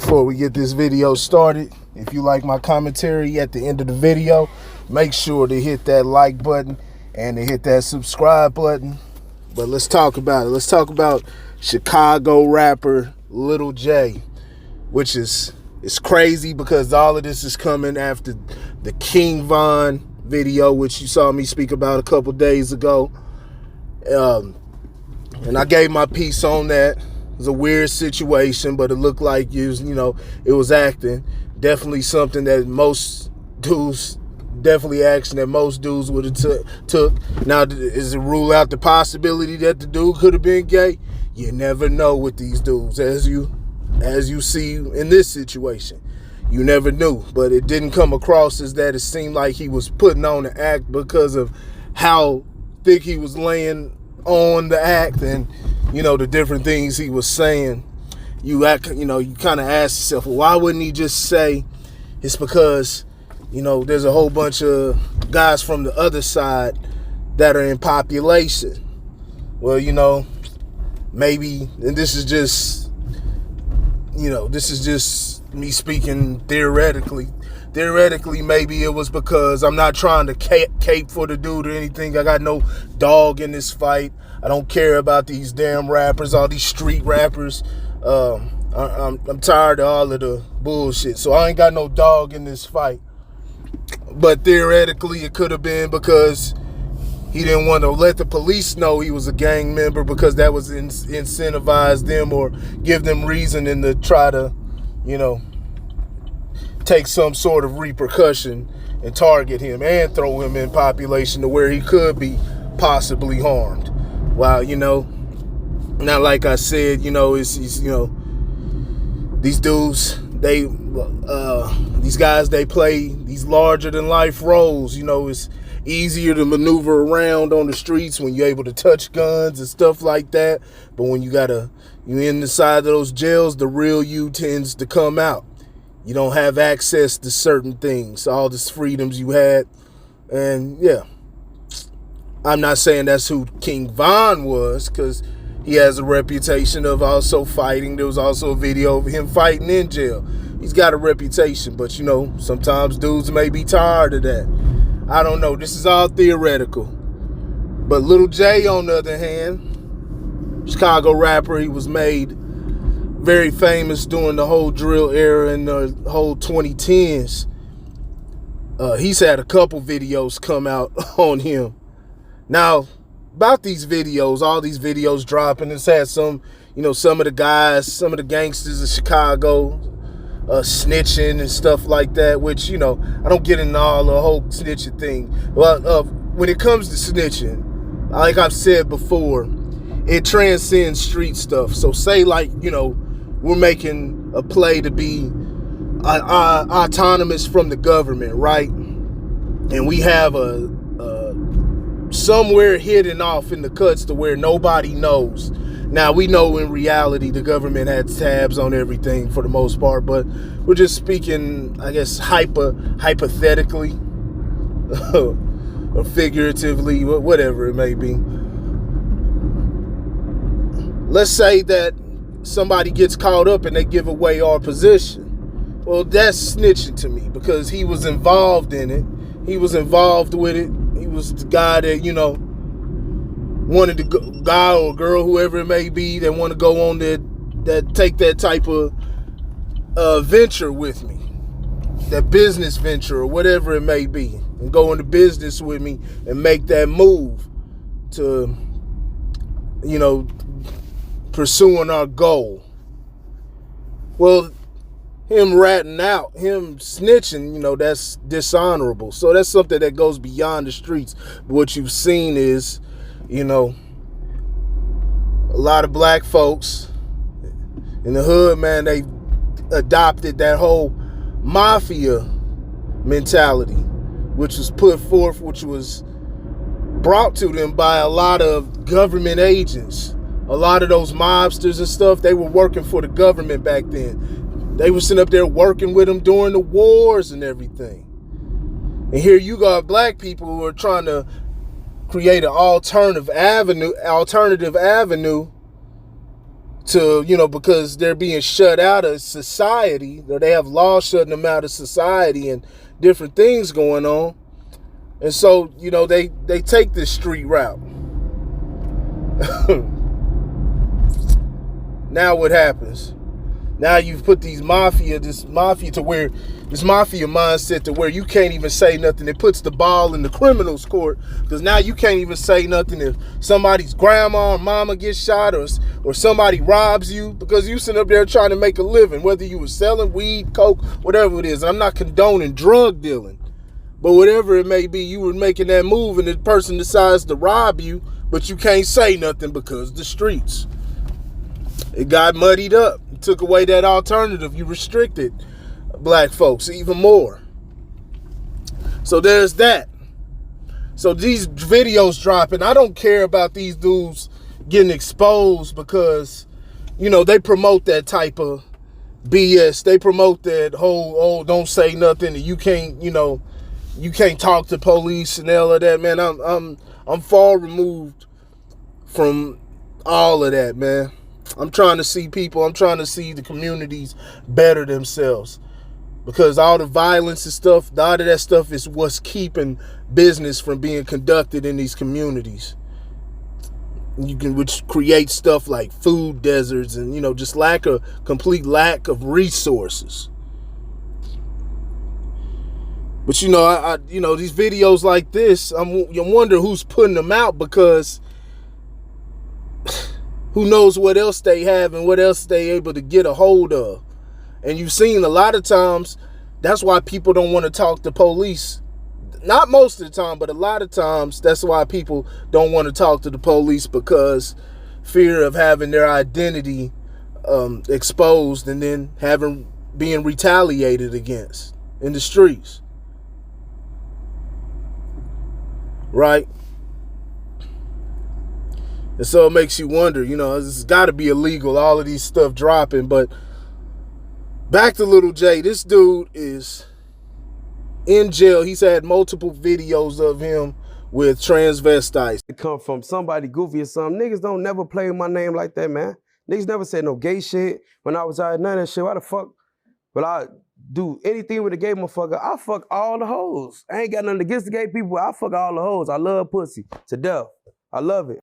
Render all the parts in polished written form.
Before we get this video started, if you like my commentary at the end of the video, make sure to hit that like button and to hit that subscribe button. But let's talk about it. Let's talk about Chicago rapper Lil J, which is it's crazy because all of this is coming after the King Von video, which you saw me speak about a couple days ago. And I gave my piece on that. It was a weird situation, but it looked like it was acting. Definitely something that most dudes, definitely action that most dudes would have took. Now, is it rule out the possibility that the dude could have been gay? You never know with these dudes, as you see in this situation. You never knew, but it didn't come across as that. It seemed like he was putting on the act because of how thick he was laying on the act and the different things he was saying. You kind of ask yourself, well, why wouldn't he just say it's because there's a whole bunch of guys from the other side that are in population? Well, maybe, and this is just me speaking theoretically. Theoretically, maybe it was because I'm not trying to cape for the dude or anything. I got no dog in this fight. I don't care about these damn rappers, all these street rappers. I'm tired of all of the bullshit. So I ain't got no dog in this fight. But theoretically, it could have been because he didn't want to let the police know he was a gang member because that was incentivize them or give them reason and to try to, take some sort of repercussion and target him and throw him in population to where he could be possibly harmed. Wow, now like I said, these dudes, these guys, they play these larger than life roles. It's easier to maneuver around on the streets when you're able to touch guns and stuff like that. But when you in the side of those jails, the real you tends to come out. You don't have access to certain things, all the freedoms you had. And yeah, I'm not saying that's who King Von was, because he has a reputation of also fighting. There was also a video of him fighting in jail. He's got a reputation, but sometimes dudes may be tired of that. I don't know. This is all theoretical. But Lil J, on the other hand, Chicago rapper, he was made very famous during the whole drill era and the whole 2010s. He's had a couple videos come out on him. Now, about these videos, all these videos dropping, it's had some of the guys, some of the gangsters of Chicago snitching and stuff like that, which, I don't get into all the whole snitching thing. Well, when it comes to snitching, like I've said before, it transcends street stuff. So say we're making a play to be autonomous from the government, right? And we have a somewhere hidden off in the cuts to where nobody knows. Now, we know in reality the government had tabs on everything for the most part, but we're just speaking, I guess, hypothetically or figuratively, whatever it may be. Let's say that somebody gets caught up and they give away our position. Well, that's snitching to me because he was involved in it. He was involved with it. He was the guy that, wanted to go, guy or girl, whoever it may be, that want to go on that take that type of venture with me, that business venture or whatever it may be, and go into business with me and make that move to, pursuing our goal. Well, him ratting out, him snitching, that's dishonorable. So that's something that goes beyond the streets. What you've seen is, a lot of black folks in the hood, man, they adopted that whole mafia mentality, which was put forth, which was brought to them by a lot of government agents. A lot of those mobsters and stuff, they were working for the government back then. They were sitting up there working with them during the wars and everything. And here you got black people who are trying to create an alternative avenue to, because they're being shut out of society, or they have laws shutting them out of society and different things going on. And so, they take this street route. Now what happens? Now you've put this mafia mindset to where you can't even say nothing. It puts the ball in the criminal's court, because now you can't even say nothing if somebody's grandma or mama gets shot, or somebody robs you, because you sit up there trying to make a living, whether you were selling weed, coke, whatever it is. I'm not condoning drug dealing, but whatever it may be, you were making that move and the person decides to rob you, but you can't say nothing because the streets. It got muddied up. You took away that alternative. You restricted black folks even more. So there's that. So these videos dropping, I don't care about these dudes getting exposed, because, they promote that type of BS. They promote that whole, don't say nothing, and you can't talk to police and all of that, man. I'm far removed from all of that, man. I'm trying to see the communities better themselves, because all the violence and stuff, all of that stuff is what's keeping business from being conducted in these communities. Which creates stuff like food deserts and, just complete lack of resources. But, these videos like this, you wonder who's putting them out, because who knows what else they have and what else they able to get a hold of. And you've seen a lot of times, that's why people don't want to talk to police. Not most of the time, but a lot of times, that's why people don't want to talk to the police, because fear of having their identity exposed and then being retaliated against in the streets. Right? And so it makes you wonder, it's got to be illegal, all of these stuff dropping. But back to Little J, this dude is in jail. He's had multiple videos of him with transvestites. It come from somebody goofy or something. Niggas don't never play my name like that, man. Niggas never said no gay shit when I was out. None of that shit. Why the fuck will I do anything with a gay motherfucker? I fuck all the hoes. I ain't got nothing against the gay people. I fuck all the hoes. I love pussy to death. I love it.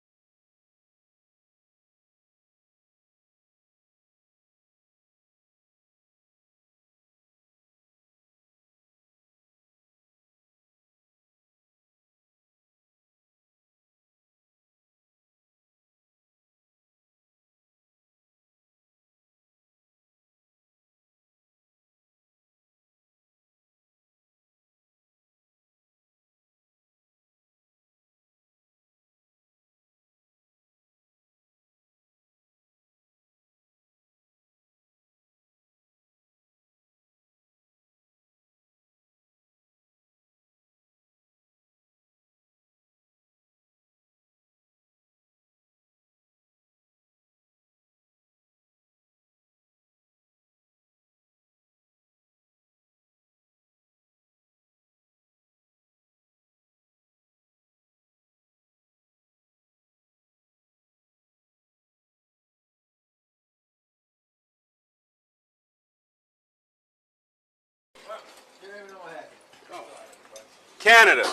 Canada.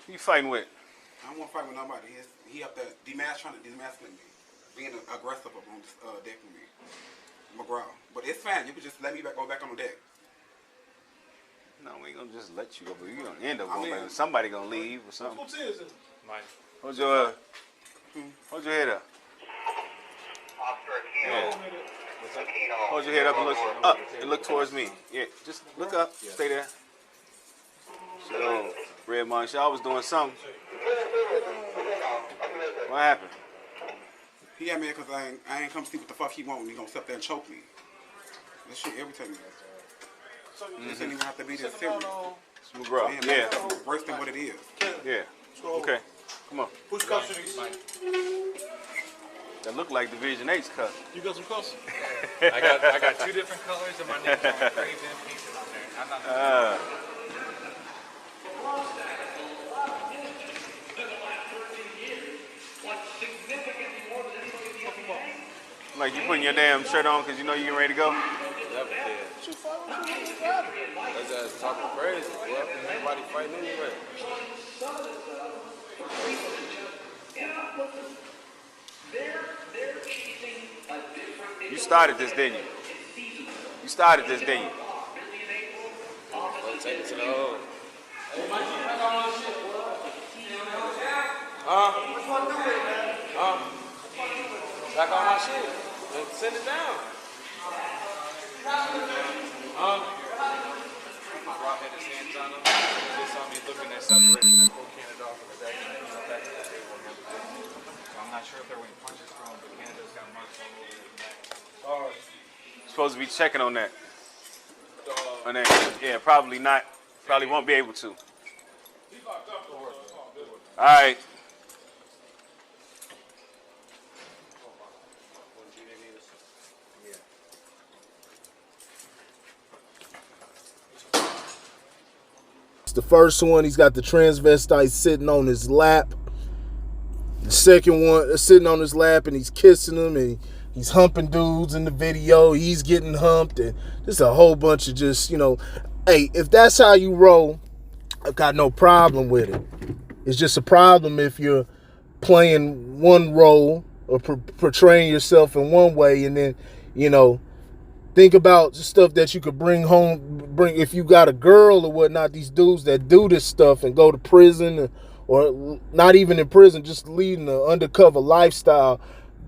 Who you fighting with? I don't want to fight with nobody. He up there trying to demasculate me, being aggressive up on this deck with me. McGraw. But it's fine. You can just let me go back on the deck. No, we ain't gonna just let you go, but you're gonna end up going back. Somebody gonna leave or something. Hold your head up. Yeah. Hold your head up and look towards me. Yeah, just look up. Stay there. So, Red Monk, y'all was doing something. What happened? He got mad because I ain't come see what the fuck he want, and he gonna sit there and choke me. That shit irritates me. This ain't even have to be this serious. McGraw. Yeah. Worse than what it is. Yeah. Okay. Come on. Whose cuffs are these? That look like Division H cup. You got some cuffs? I got two different colors and my name's on engraved in pieces on there. I'm not Like you putting your damn shirt on because you know you getting ready to go? Never did. That's just talking crazy. Well, everybody fighting anyway. You started this, didn't you? You started this, didn't you? Let's take it to the hole. Back on my shit. Let's send it down. Rob had his hands on him. They saw me looking, they separated that whole Canada off of the deck and back to the table and everything. So I'm not sure if there were any punches thrown, but Canada's got marks all over his back. Supposed to be checking on that. On that. Yeah, probably not. Probably won't be able to. All right. The first one, he's got the transvestite sitting on his lap. The second one, sitting on his lap and he's kissing him and he's humping dudes in the video. He's getting humped and just a whole bunch of just, hey, if that's how you roll, I've got no problem with it. It's just a problem if you're playing one role or portraying yourself in one way and then, think about the stuff that you could bring home, if you got a girl or whatnot, these dudes that do this stuff and go to prison or not even in prison, just leading an undercover lifestyle,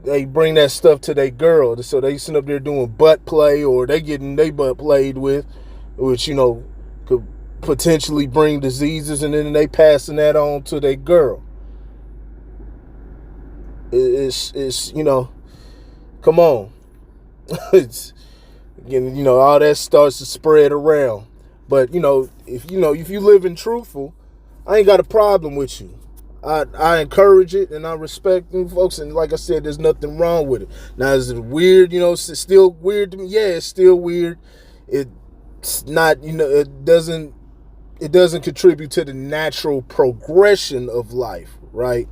they bring that stuff to their girl. So they sit up there doing butt play or they getting their butt played with, which, could potentially bring diseases and then they passing that on to their girl. It's come on. It's, again, all that starts to spread around. But, if you live in truthful, I ain't got a problem with you. I encourage it and I respect you folks. And like I said, there's nothing wrong with it. Now, is it weird? It's still weird to me. Yeah, it's still weird. It's not, it doesn't contribute to the natural progression of life, right?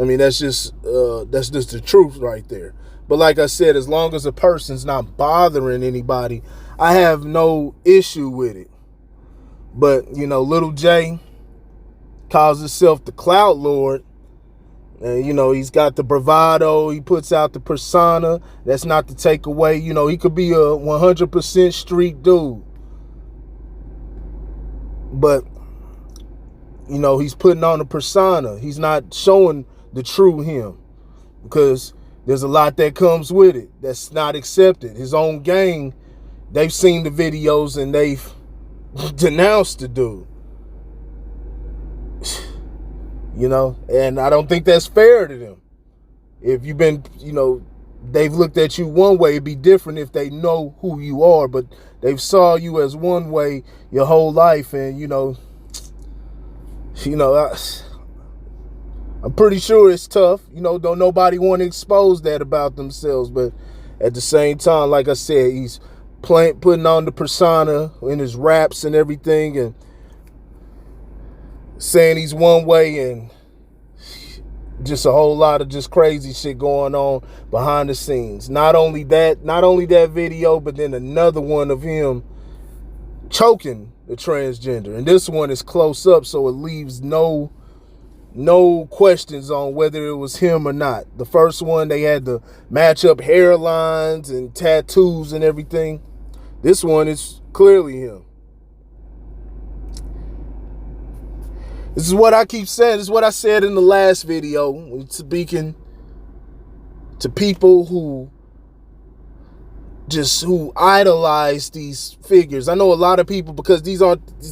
I mean, that's just the truth right there. But like I said, as long as a person's not bothering anybody, I have no issue with it. But, Little J calls himself the Clout Lord. And, he's got the bravado. He puts out the persona. That's not to take away, he could be a 100% street dude. But, he's putting on a persona. He's not showing the true him. Because there's a lot that comes with it that's not accepted. His own gang, they've seen the videos and they've denounced the dude. And I don't think that's fair to them. If you've been, they've looked at you one way, it'd be different if they know who you are, but they've saw you as one way your whole life and, I'm pretty sure it's tough. Don't nobody want to expose that about themselves. But at the same time, like I said, he's putting on the persona in his raps and everything and saying he's one way and just a whole lot of just crazy shit going on behind the scenes. Not only that video, but then another one of him choking the transgender. And this one is close up, so it leaves no questions on whether it was him or not. The first one, they had to match up hairlines and tattoos and everything. This one is clearly him. This is what I keep saying. This is what I said in the last video, speaking to people who idolize these figures. I know a lot of people, because these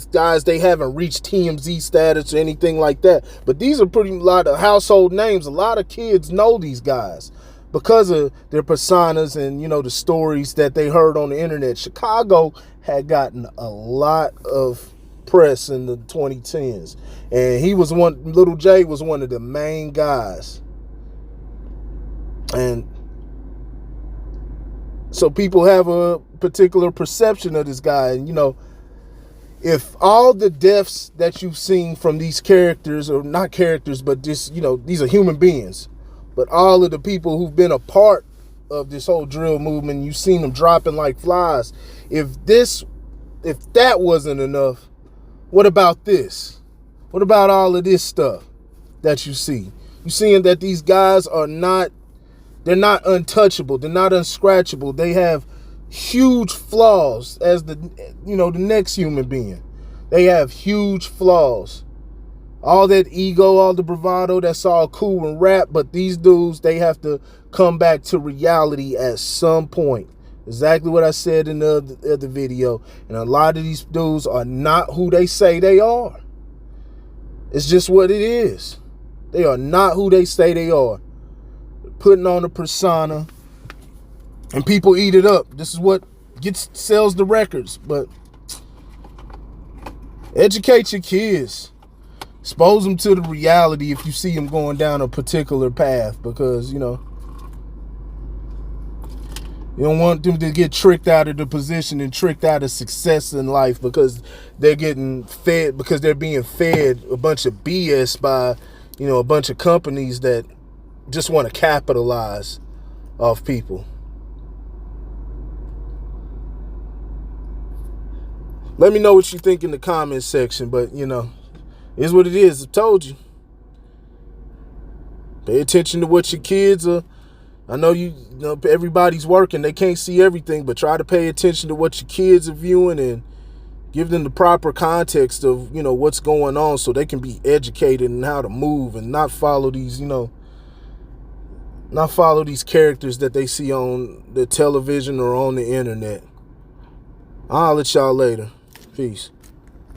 guys, they haven't reached TMZ status or anything like that. But these are pretty lot of household names. A lot of kids know these guys because of their personas and, the stories that they heard on the internet. Chicago had gotten a lot of press in the 2010s. And Little J was one of the main guys. And so people have a particular perception of this guy. And, if all the deaths that you've seen from these characters, or not characters, but just, these are human beings. But all of the people who've been a part of this whole drill movement. You've seen them dropping like flies. If that wasn't enough, what about this? What about all of this stuff that you see? You're seeing that these guys are not, they're not untouchable. They're not unscratchable. They have huge flaws as the next human being. They have huge flaws. All that ego, all the bravado, that's all cool and rap, but these dudes, they have to come back to reality at some point. Exactly what I said in the other video. And a lot of these dudes are not who they say they are. It's just what it is. They are not who they say they are. Putting on a persona, and people eat it up. This is what sells the records. But educate your kids. Expose them to the reality if you see them going down a particular path, because, you don't want them to get tricked out of the position and tricked out of success in life because they're getting fed, because they're being fed a bunch of BS by, a bunch of companies that just want to capitalize off people. Let me know what you think in the comments section, but, it's what it is. I told you. Pay attention to what your kids are. I know everybody's working. They can't see everything, but try to pay attention to what your kids are viewing and give them the proper context of, what's going on so they can be educated in how to move and not follow these, not follow these characters that they see on the television or on the internet. I'll let y'all later. Peace.